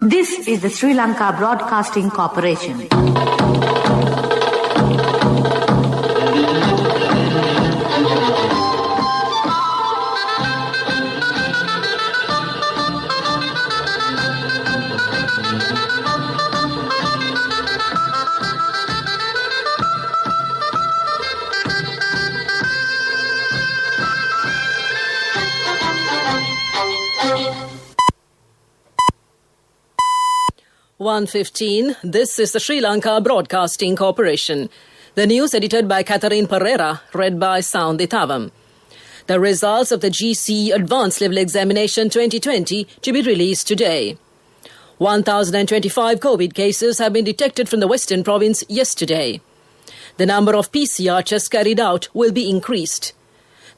This is the Sri Lanka Broadcasting Corporation. (1:15). This is the Sri Lanka Broadcasting Corporation. The news edited by Catherine Pereira, read by Sound Dithavam. The results of the GCE Advanced Level Examination 2020 to be released today. 1,025 COVID cases have been detected from the Western Province yesterday. The number of PCR tests carried out will be increased.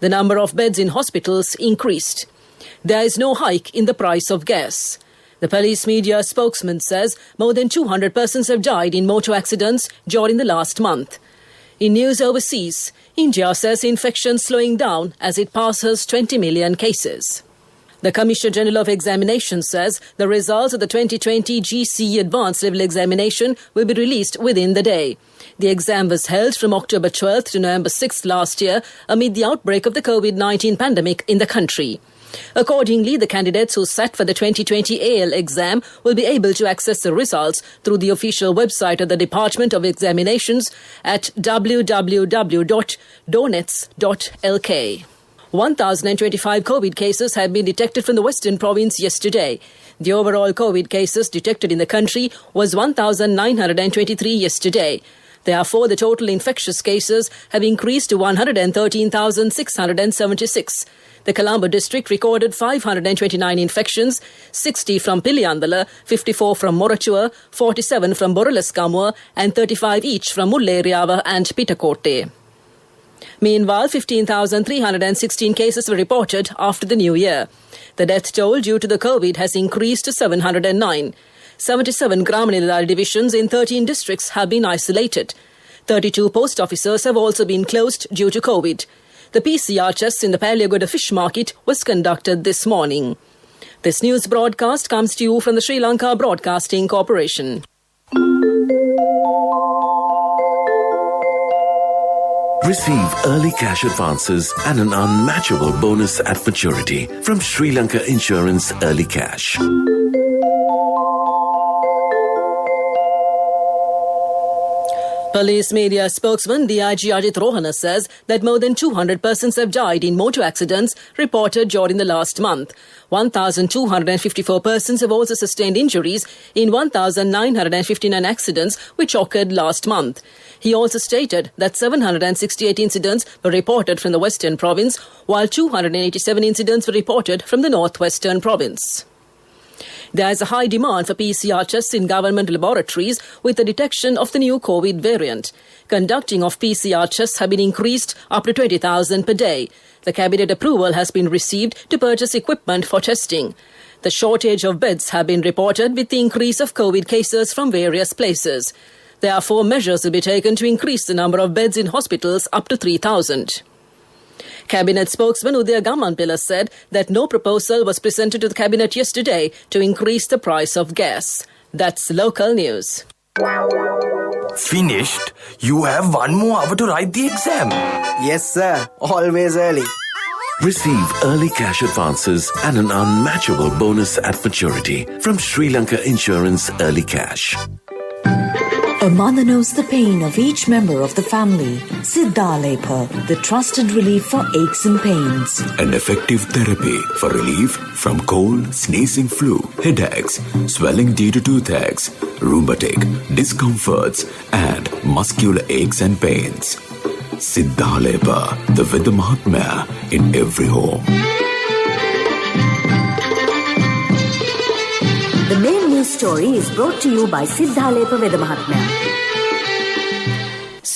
The number of beds in hospitals increased. There is no hike in the price of gas. The police media spokesman says more than 200 persons have died in motor accidents during the last month. In news overseas, India says infection slowing down as it passes 20 million cases. The Commissioner General of Examinations says the results of the 2020 GCE Advanced Level Examination will be released within the day. The exam was held from October 12th to November 6th last year amid the outbreak of the COVID-19 pandemic in the country. Accordingly, the candidates who sat for the 2020 AL exam will be able to access the results through the official website of the Department of Examinations at www.donets.lk. 1,025 COVID cases have been detected from the Western Province yesterday. The overall COVID cases detected in the country was 1,923 yesterday. Therefore, the total infectious cases have increased to 113,676. The Colombo district recorded 529 infections, 60 from Piliyandala, 54 from Moratuwa, 47 from Boralaskamuwa and 35 each from Mulleriyawa and Pitakotte. Meanwhile, 15,316 cases were reported after the new year. The death toll due to the COVID has increased to 709. 77 Gram Nilal divisions in 13 districts have been isolated. 32 post offices have also been closed due to COVID. The PCR test in the Paliagoda Fish Market was conducted this morning. This news broadcast comes to you from the Sri Lanka Broadcasting Corporation. Receive early cash advances and an unmatchable bonus at maturity from Sri Lanka Insurance Early Cash. Police media spokesman DIG Ajit Rohana says that more than 200 persons have died in motor accidents reported during the last month. 1,254 persons have also sustained injuries in 1,959 accidents which occurred last month. He also stated that 768 incidents were reported from the Western Province, while 287 incidents were reported from the Northwestern Province. There is a high demand for PCR tests in government laboratories with the detection of the new COVID variant. Conducting of PCR tests have been increased up to 20,000 per day. The cabinet approval has been received to purchase equipment for testing. The shortage of beds have been reported with the increase of COVID cases from various places. Therefore, measures will be taken to increase the number of beds in hospitals up to 3,000. Cabinet spokesman Udaya Gammanpilla said that no proposal was presented to the Cabinet yesterday to increase the price of gas. That's local news. Finished? You have 1 more hour to write the exam. Yes, sir. Always early. Receive early cash advances and an unmatchable bonus at maturity from Sri Lanka Insurance Early Cash. A mother knows the pain of each member of the family. Siddhalepa, the trusted relief for aches and pains. An effective therapy for relief from cold, sneezing, flu, headaches, swelling due to toothaches, rheumatic, discomforts, and muscular aches and pains. Siddhalepa, the Veda Mahatmya in every home. The main news story is brought to you by Siddhalepa Veda Mahatmya.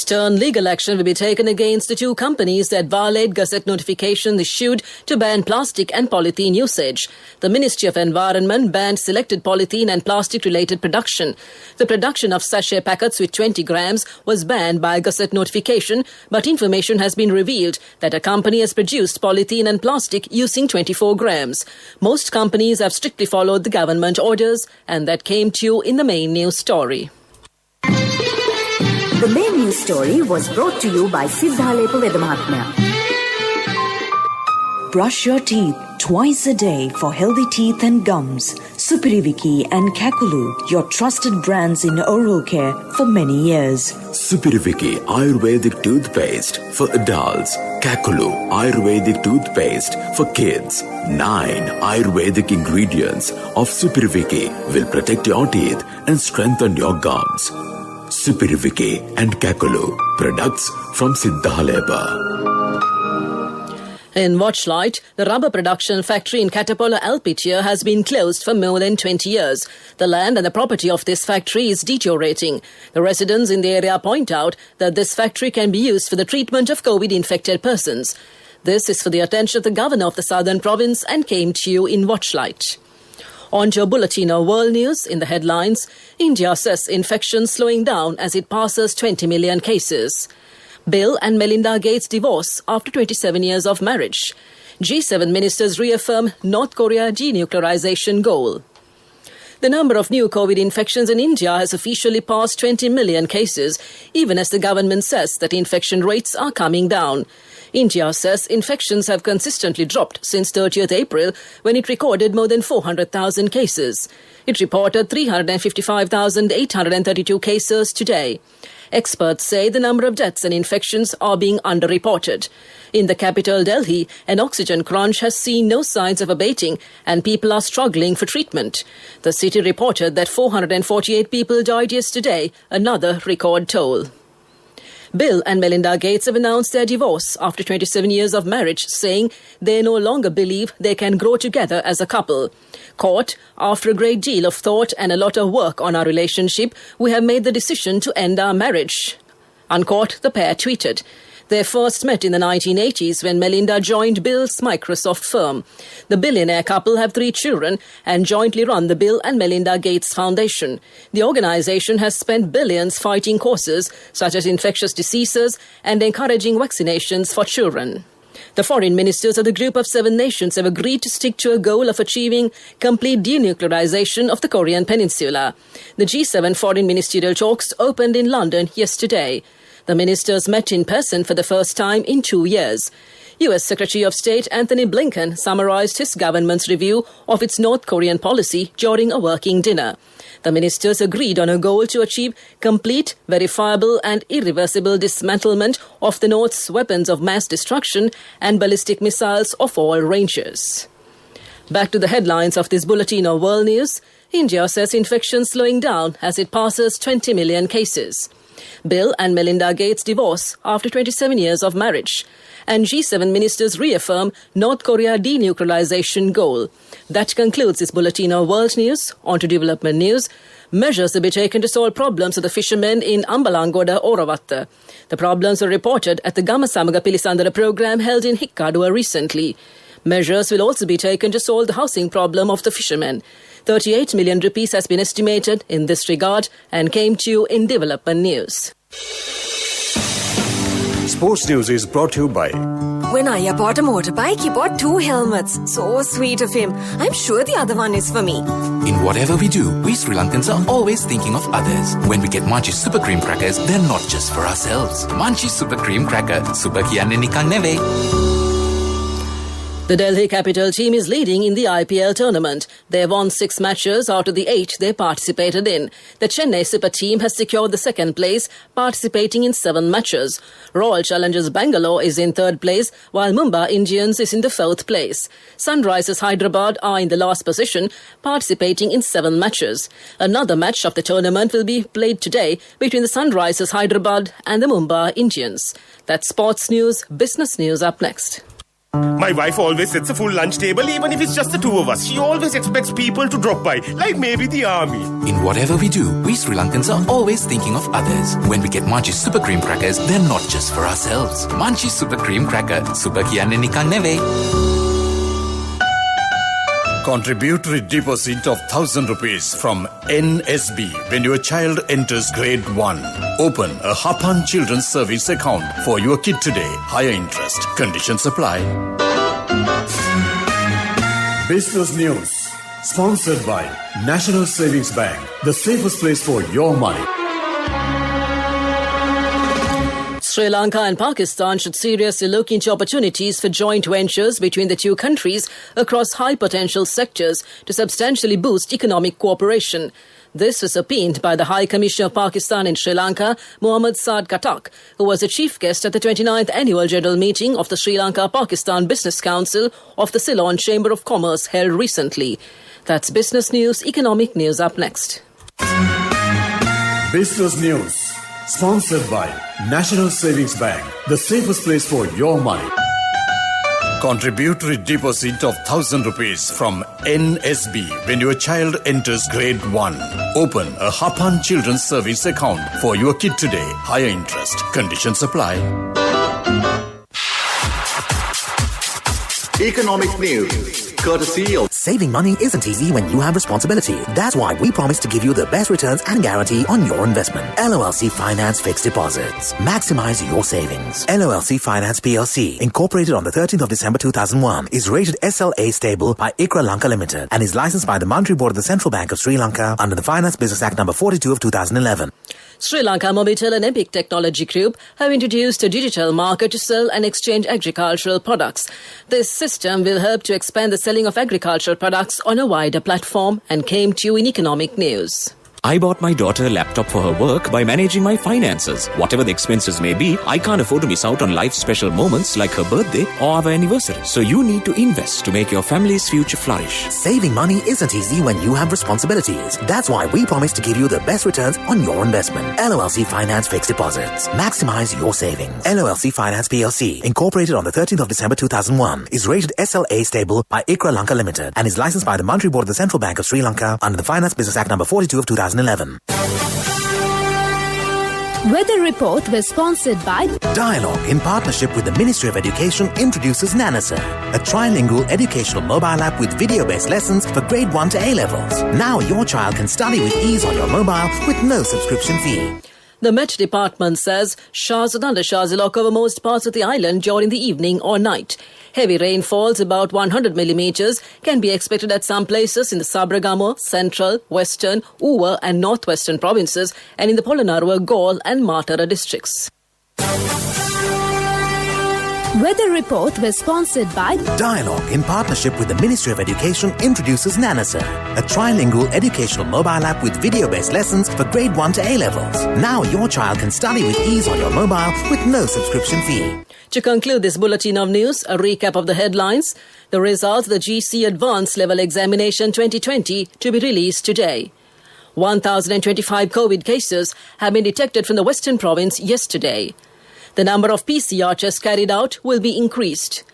Stern legal action will be taken against the two companies that violate Gazette notifications issued to ban plastic and polythene usage. The Ministry of Environment banned selected polythene and plastic-related production. The production of sachet packets with 20 grams was banned by Gazette notification, but information has been revealed that a company has produced polythene and plastic using 24 grams. Most companies have strictly followed the government orders, and that came to you in the main news story. The main news story was brought to you by Siddhalepa Vedamahatmya. Brush your teeth twice a day for healthy teeth and gums. Supiriviki and Kakulu, your trusted brands in oral care for many years. Supiriviki Ayurvedic toothpaste for adults. Kakulu Ayurvedic toothpaste for kids. 9 Ayurvedic ingredients of Supiriviki will protect your teeth and strengthen your gums. Supiriviki and Kakulu, products from Siddhalepa. In Watchlight, the rubber production factory in Caterpillar Alpitier has been closed for more than 20 years. The land and the property of this factory is deteriorating. The residents in the area point out that this factory can be used for the treatment of COVID-infected persons. This is for the attention of the governor of the southern province and came to you in Watchlight. On to a bulletin of world news. In the headlines, India says infection slowing down as it passes 20 million cases. Bill and Melinda Gates divorce after 27 years of marriage. G7 ministers reaffirm North Korea denuclearization goal. The number of new COVID infections in India has officially passed 20 million cases, even as the government says that infection rates are coming down. India says infections have consistently dropped since 30th April, when it recorded more than 400,000 cases. It reported 355,832 cases today. Experts say the number of deaths and infections are being underreported. In the capital, Delhi, an oxygen crunch has seen no signs of abating and people are struggling for treatment. The city reported that 448 people died yesterday, another record toll. Bill and Melinda Gates have announced their divorce after 27 years of marriage, saying they no longer believe they can grow together as a couple. Quote, after a great deal of thought and a lot of work on our relationship, we have made the decision to end our marriage. Unquote, the pair tweeted. They first met in the 1980s when Melinda joined Bill's Microsoft firm. The billionaire couple have 3 children and jointly run the Bill and Melinda Gates Foundation. The organization has spent billions fighting causes such as infectious diseases and encouraging vaccinations for children. The foreign ministers of the group of 7 nations have agreed to stick to a goal of achieving complete denuclearization of the Korean peninsula. The G7 foreign ministerial talks opened in London yesterday. The ministers met in person for the first time in 2 years. US Secretary of State Anthony Blinken summarized his government's review of its North Korean policy during a working dinner. The ministers agreed on a goal to achieve complete, verifiable and irreversible dismantlement of the North's weapons of mass destruction and ballistic missiles of all ranges. Back to the headlines of this bulletin of world news. India says infection slowing down as it passes 20 million cases. Bill and Melinda Gates divorce after 27 years of marriage. And G7 ministers reaffirm North Korea denuclearization goal. That concludes this bulletin of world news. On to development news. Measures will be taken to solve problems of the fishermen in Ambalangoda, Oravatta. The problems were reported at the Gamasamaga Pilisandara program held in Hikkadua recently. Measures will also be taken to solve the housing problem of the fishermen. 38 million rupees has been estimated in this regard and came to you in development news. Sports News is brought to you by... When Aya bought a motorbike, he bought 2 helmets. So sweet of him. I'm sure the other one is for me. In whatever we do, we Sri Lankans are always thinking of others. When we get Munchies Super Cream Crackers, they're not just for ourselves. Munchies Super Cream Cracker. Super kiyanne nikan neve. The Delhi Capital team is leading in the IPL tournament. They won 6 matches out of the 8 they participated in. The Chennai Super team has secured the 2nd place, participating in 7 matches. Royal Challengers Bangalore is in 3rd place, while Mumbai Indians is in the 4th place. Sunrisers Hyderabad are in the last position, participating in 7 matches. Another match of the tournament will be played today between the Sunrisers Hyderabad and the Mumbai Indians. That's sports news. Business news up next. My wife always sets a full lunch table even if it's just the two of us. She always expects people to drop by, like maybe the army. In whatever we do, we Sri Lankans are always thinking of others. When we get Munchies Super Cream Crackers, they're not just for ourselves. Munchies Super Cream Cracker. Super kiyanne nikan neveyi. Contributory deposit of 1,000 rupees from NSB when your child enters grade 1. Open a Hapan Children's Service account for your kid today. Higher interest. Conditions apply. Business News. Sponsored by National Savings Bank. The safest place for your money. Sri Lanka and Pakistan should seriously look into opportunities for joint ventures between the two countries across high-potential sectors to substantially boost economic cooperation. This was opined by the High Commissioner of Pakistan in Sri Lanka, Muhammad Saad Khattak, who was a chief guest at the 29th Annual General Meeting of the Sri Lanka-Pakistan Business Council of the Ceylon Chamber of Commerce held recently. That's Business News. Economic News up next. Business News. Sponsored by National Savings Bank. The safest place for your money. Contributory deposit of 1,000 rupees from NSB when your child enters grade 1. Open a Hapan Children's Service account for your kid today. Higher interest. Conditions apply. Economic News. Courtesy of Saving money isn't easy when you have responsibility. That's why we promise to give you the best returns and guarantee on your investment. LOLC Finance Fixed Deposits. Maximize your savings. LOLC Finance PLC, incorporated on the 13th of December 2001, is rated SLA stable by ICRA Lanka Limited and is licensed by the Monetary Board of the Central Bank of Sri Lanka under the Finance Business Act number 42 of 2011. Sri Lanka Mobitel and Epic Technology Group have introduced a digital market to sell and exchange agricultural products. This system will help to expand the selling of agricultural products on a wider platform and came to you in Economic News. I bought my daughter a laptop for her work by managing my finances. Whatever the expenses may be, I can't afford to miss out on life's special moments like her birthday or our anniversary. So you need to invest to make your family's future flourish. Saving money isn't easy when you have responsibilities. That's why we promise to give you the best returns on your investment. LOLC Finance Fixed Deposits. Maximize your savings. LOLC Finance PLC, incorporated on the 13th of December 2001, is rated SLA stable by ICRA Lanka Limited and is licensed by the Monetary Board of the Central Bank of Sri Lanka under the Finance Business Act number 42 of 2011. Weather Report was sponsored by Dialogue in partnership with the Ministry of Education introduces Nanasa, a trilingual educational mobile app with video-based lessons for grade 1 to A-levels. Now your child can study with ease on your mobile with no subscription fee. The Met Department says showers and thundershowers will occur over most parts of the island during the evening or night. Heavy rainfalls, about 100 millimeters, can be expected at some places in the Sabragamo, Central, Western, Uva and Northwestern provinces and in the Polonnaruwa, Galle and Matara districts. Weather Report was sponsored by Dialogue in partnership with the Ministry of Education introduces Nanasa, a trilingual educational mobile app with video-based lessons for grade 1 to A-levels. Now your child can study with ease on your mobile with no subscription fee. To conclude this bulletin of news, a recap of the headlines. The results of the GC Advanced Level Examination 2020 to be released today. 1,025 COVID cases have been detected from the Western Province yesterday. The number of PCR tests carried out will be increased.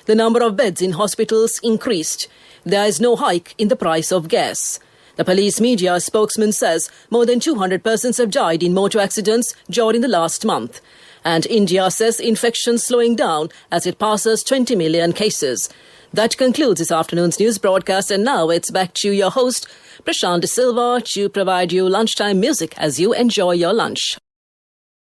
The number of beds in hospitals increased. There is no hike in the price of gas. The police media spokesman says more than 200 persons have died in motor accidents during the last month. And India says infection slowing down as it passes 20 million cases. That concludes this afternoon's news broadcast, and now it's back to your host, Prashant De Silva, to provide you lunchtime music as you enjoy your lunch.